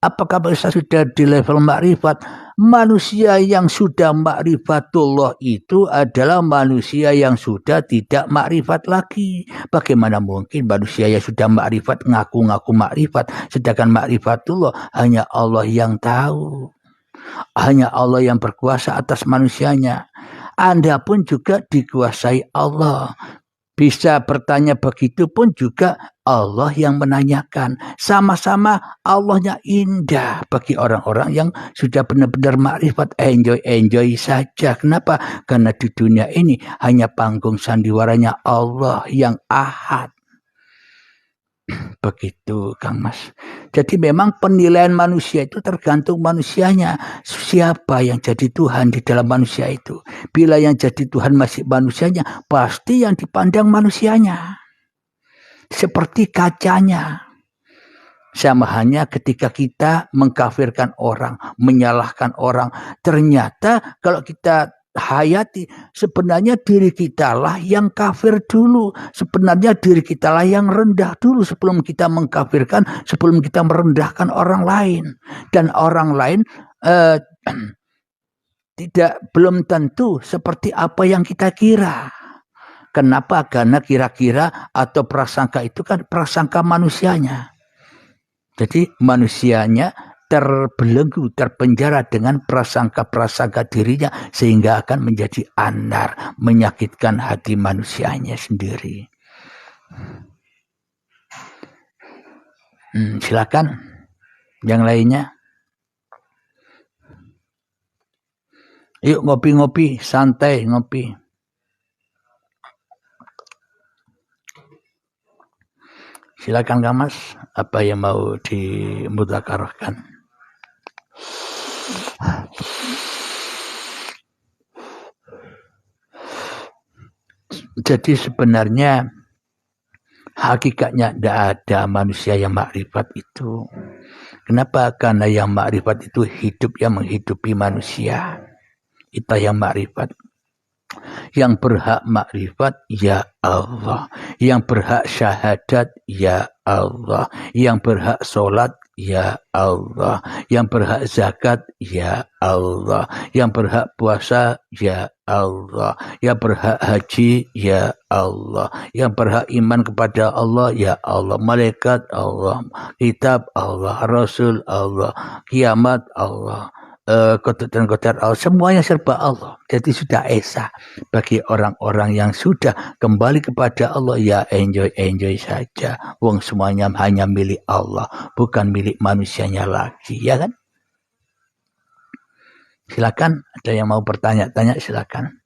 Apakah manusia sudah di level makrifat? Manusia yang sudah makrifatullah itu adalah manusia yang sudah tidak makrifat lagi. Bagaimana mungkin manusia yang sudah makrifat ngaku-ngaku makrifat, sedangkan makrifatullah hanya Allah yang tahu. Hanya Allah yang berkuasa atas manusianya. Anda pun juga dikuasai Allah. Bisa bertanya begitu pun juga Allah yang menanyakan. Sama-sama Allahnya indah bagi orang-orang yang sudah benar-benar makrifat. Enjoy saja. Kenapa? Karena di dunia ini hanya panggung sandiwaranya Allah yang ahad. Begitu Kang Mas. Jadi memang penilaian manusia itu tergantung manusianya. Siapa yang jadi Tuhan di dalam manusia itu. Bila yang jadi Tuhan masih manusianya, pasti yang dipandang manusianya. Seperti kacanya. Sama hanya ketika kita mengkafirkan orang, menyalahkan orang. Ternyata kalau kita hayati, sebenarnya diri kita lah yang kafir dulu. Sebenarnya diri kita lah yang rendah dulu sebelum kita mengkafirkan, sebelum kita merendahkan orang lain. Dan orang lain belum tentu seperti apa yang kita kira. Kenapa? Karena kira-kira atau prasangka itu kan prasangka manusianya. Jadi manusianya terbelenggu, terpenjara dengan prasangka-prasangka dirinya sehingga akan menjadi andar, menyakitkan hati manusianya sendiri. Silakan yang lainnya. Yuk ngopi-ngopi, santai ngopi. Silakan Kang Mas, apa yang mau dimudzakarahkan? Jadi sebenarnya hakikatnya tidak ada manusia yang makrifat itu. Kenapa? Karena yang makrifat itu hidup yang menghidupi manusia. Itu yang makrifat. Yang berhak makrifat ya Allah. Yang berhak syahadat ya Allah. Yang berhak sholat ya Allah. Yang berhak zakat ya Allah. Yang berhak puasa ya Allah. Yang berhak haji ya Allah. Yang berhak iman kepada Allah ya Allah. Malaikat Allah. Kitab Allah. Rasul Allah. Kiamat Allah. Kotor Allah, semuanya serba Allah. Jadi sudah esa bagi orang-orang yang sudah kembali kepada Allah, ya enjoy saja. Wong semuanya hanya milik Allah, bukan milik manusianya lagi, ya kan? Silakan, ada yang mau bertanya-tanya silakan.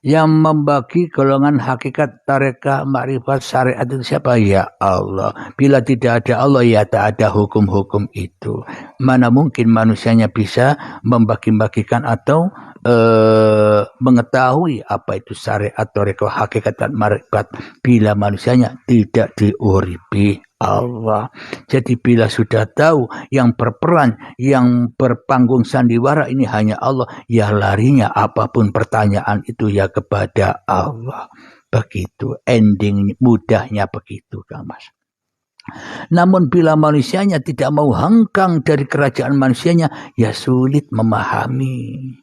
Yang membagi golongan hakikat tarekah makrifat syariat itu siapa? Ya Allah. Bila tidak ada Allah, ya tak ada hukum-hukum itu. Mana mungkin manusianya bisa membagi-bagikan atau mengetahui apa itu syariat tarekah hakikat dan makrifat bila manusianya tidak diuripi Allah. Jadi bila sudah tahu yang berperan, yang berpanggung sandiwara ini hanya Allah, ya larinya apapun pertanyaan itu ya kepada Allah. Begitu ending mudahnya begitu Kang Mas. Namun bila manusianya tidak mau hengkang dari kerajaan manusianya, ya sulit memahami.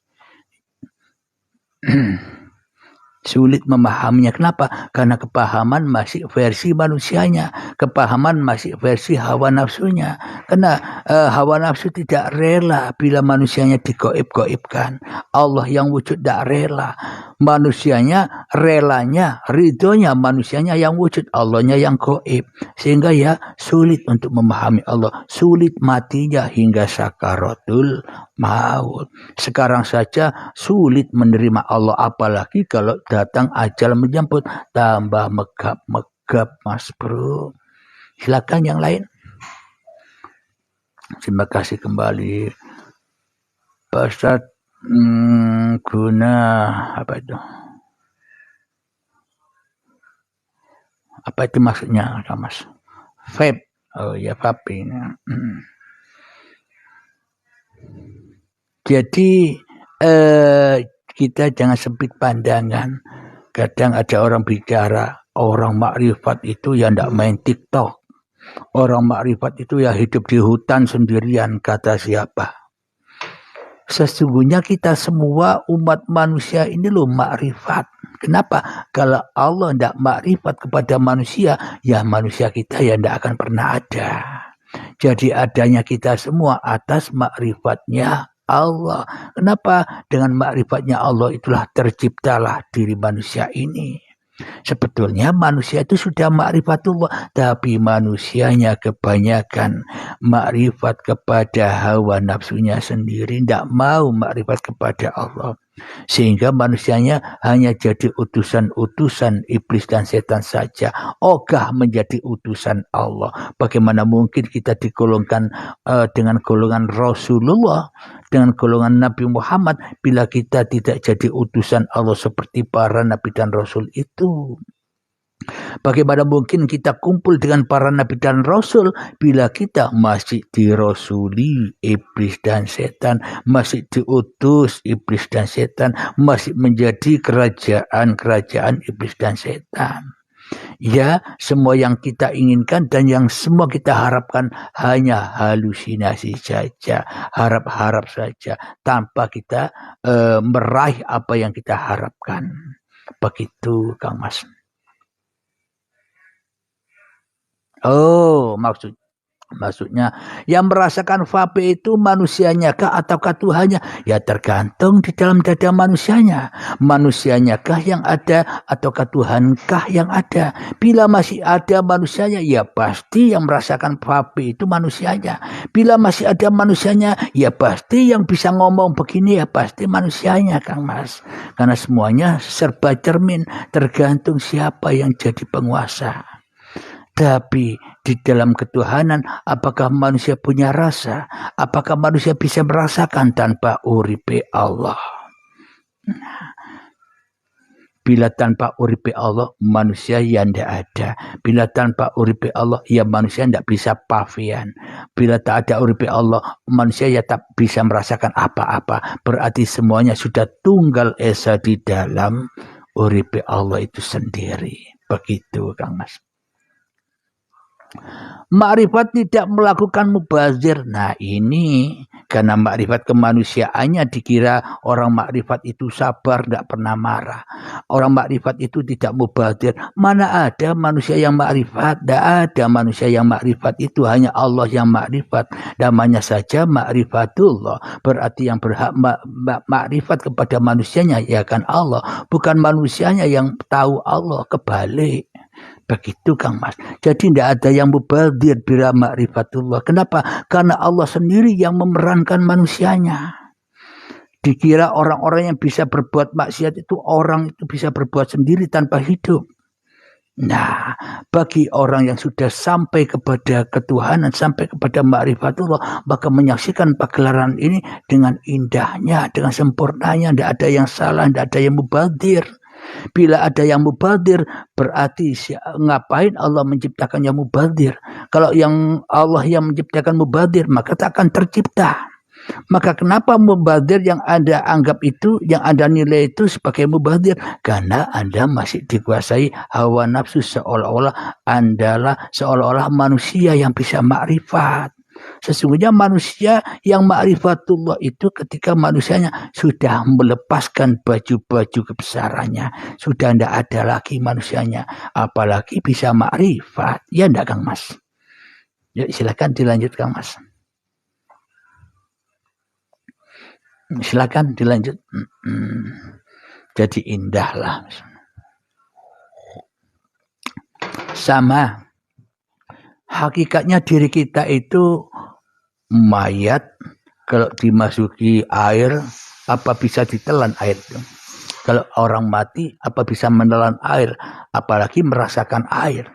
Sulit memahaminya. Kenapa? Karena kepahaman masih versi manusianya. Kepahaman masih versi hawa nafsunya. Karena hawa nafsu tidak rela bila manusianya digoib-goibkan. Allah yang wujud tidak rela. Manusianya relanya, ridhonya manusianya yang wujud. Allahnya yang goib. Sehingga ya sulit untuk memahami Allah. Sulit matinya hingga sakaratul maut. Sekarang saja sulit menerima Allah, apalagi kalau datang ajal menjemput, tambah megap-megap Mas Bro. Silakan yang lain. Terima kasih kembali Pak Ustadz. Guna apa itu? Apa itu maksudnya Mas? Vape. Oh ya, vape. Jadi kita jangan sempit pandangan. Kadang ada orang bicara, orang makrifat itu ya ndak main TikTok. Orang makrifat itu ya hidup di hutan sendirian, kata siapa? Sesungguhnya kita semua umat manusia ini loh makrifat. Kenapa? Kalau Allah tidak makrifat kepada manusia, ya manusia kita ya tidak akan pernah ada. Jadi adanya kita semua atas makrifatnya Allah. Kenapa? Dengan makrifatnya Allah itulah terciptalah diri manusia ini. Sebetulnya manusia itu sudah ma'rifatullah, tapi manusianya kebanyakan makrifat kepada hawa nafsunya sendiri, tidak mau makrifat kepada Allah. Sehingga manusianya hanya jadi utusan-utusan iblis dan setan saja, ogah menjadi utusan Allah. Bagaimana mungkin kita digolongkan dengan golongan Rasulullah, dengan golongan Nabi Muhammad, bila kita tidak jadi utusan Allah seperti para Nabi dan Rasul itu? Bagaimana mungkin kita kumpul dengan para nabi dan rasul bila kita masih dirasuli iblis dan setan, masih diutus iblis dan setan, masih menjadi kerajaan iblis dan setan. Ya, semua yang kita inginkan dan yang semua kita harapkan hanya halusinasi saja, harap-harap saja, tanpa kita meraih apa yang kita harapkan. Begitu, Kang Mas. Oh, maksudnya yang merasakan vape itu manusianya kah ataukah Tuhannya? Ya tergantung di dalam dada manusianya. Manusianya kah yang ada ataukah Tuhankah yang ada? Bila masih ada manusianya, ya pasti yang merasakan vape itu manusianya. Bila masih ada manusianya, ya pasti yang bisa ngomong begini ya pasti manusianya, Kang Mas. Karena semuanya serba cermin, tergantung siapa yang jadi penguasa. Tapi di dalam ketuhanan, apakah manusia punya rasa? Apakah manusia bisa merasakan tanpa uripe Allah? Bila tanpa uripe Allah, manusia yang tidak ada. Bila tanpa uripe Allah, ya manusia tidak bisa pavian. Bila tak ada uripe Allah, manusia ya tak bisa merasakan apa-apa. Berarti semuanya sudah tunggal esa di dalam uripe Allah itu sendiri. Begitu, Kang Mas. Makrifat tidak melakukan mubazir. Nah ini karena makrifat kemanusiaannya dikira orang makrifat itu sabar, tidak pernah marah. Orang makrifat itu tidak mubazir. Mana ada manusia yang makrifat? Tidak ada manusia yang makrifat, itu hanya Allah yang makrifat. Namanya saja makrifatullah. Berarti yang berhak makrifat kepada manusianya ya kan Allah. Bukan manusianya yang tahu Allah, kebalik. Begitu, Kang Mas. Jadi tidak ada yang mubadir bila ma'rifatullah. Kenapa? Karena Allah sendiri yang memerankan manusianya. Dikira orang-orang yang bisa berbuat maksiat itu orang itu bisa berbuat sendiri tanpa hidup. Nah, bagi orang yang sudah sampai kepada ketuhanan, sampai kepada ma'rifatullah, maka menyaksikan pagelaran ini dengan indahnya, dengan sempurnanya, tidak ada yang salah, tidak ada yang mubadir. Bila ada yang mubadir, berarti ngapain Allah menciptakan yang mubadir? Kalau yang Allah yang menciptakan mubadir, maka tak akan tercipta. Maka kenapa mubadir yang Anda anggap itu, yang Anda nilai itu sebagai mubadir? Karena Anda masih dikuasai hawa nafsu, seolah-olah manusia yang bisa makrifat. Sesungguhnya manusia yang ma'rifatullah itu ketika manusianya sudah melepaskan baju-baju kebesarannya. Sudah tidak ada lagi manusianya. Apalagi bisa ma'rifat. Ya enggak, Kang Mas? Yuk silakan dilanjut, Kang Mas. Silakan dilanjut. Jadi indah lah. Sama. Hakikatnya diri kita itu mayat, kalau dimasuki air, apa bisa ditelan air itu? Kalau orang mati, apa bisa menelan air? Apalagi merasakan air.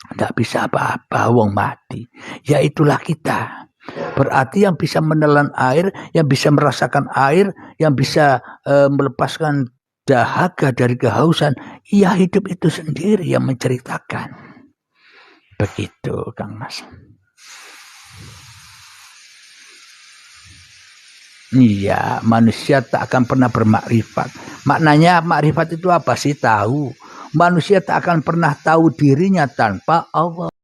Tidak bisa apa-apa, wong mati. Ya itulah kita. Berarti yang bisa menelan air, yang bisa merasakan air, yang bisa melepaskan dahaga dari kehausan, ya hidup itu sendiri yang menceritakan. Begitu, Kang Mas. Iya, manusia tak akan pernah bermakrifat. Maknanya makrifat itu apa sih? Tahu. Manusia tak akan pernah tahu dirinya tanpa Allah.